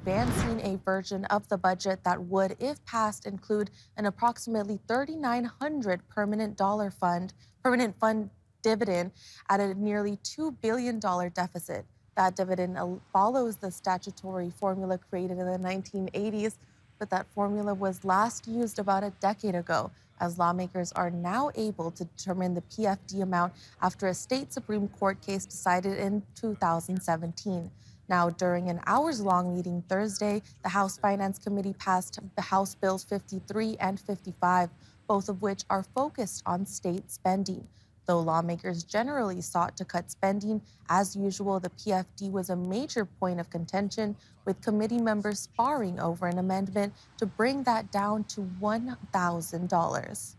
advancing a version of the budget that would, if passed, include an approximately 3,900 permanent fund dividend at a nearly $2 billion deficit. That dividend follows the statutory formula created in the 1980s, but that formula was last used about a decade ago, as lawmakers are now able to determine the PFD amount after a state Supreme Court case decided in 2017. Now, during an hours-long meeting Thursday, the House Finance Committee passed the House Bills 53 and 55, both of which are focused on state spending. Though lawmakers generally sought to cut spending, as usual, the PFD was a major point of contention, with committee members sparring over an amendment to bring that down to $1,000.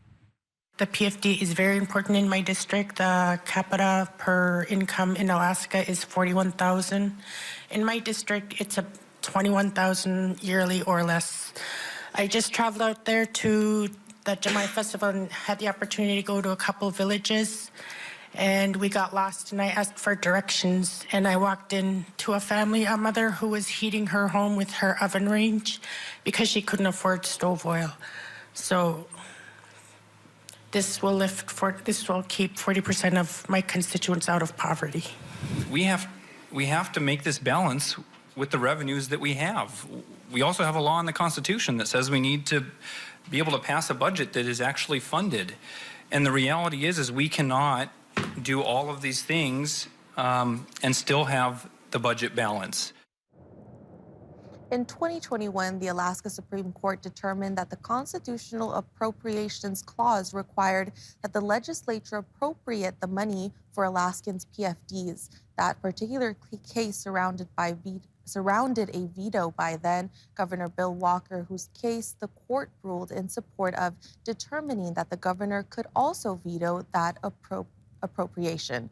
The PFD is very important in my district. The capita per income in Alaska is $41,000. In my district, it's a $21,000 yearly or less. I just traveled out there to the Jamai Festival and had the opportunity to go to a couple of villages, and we got lost, and I asked for directions, and I walked into a mother who was heating her home with her oven range because she couldn't afford stove oil. So this will keep 40% of my constituents out of poverty. We have to make this balance with the revenues that we have. We also have a law in the Constitution that says we need to be able to pass a budget that is actually funded. And the reality is we cannot do all of these things and still have the budget balance. In 2021, the Alaska Supreme Court determined that the Constitutional Appropriations Clause required that the legislature appropriate the money for Alaskans' PFDs. That particular case surrounded a veto by then Governor Bill Walker, whose case the court ruled in support of, determining that the governor could also veto that appropriation.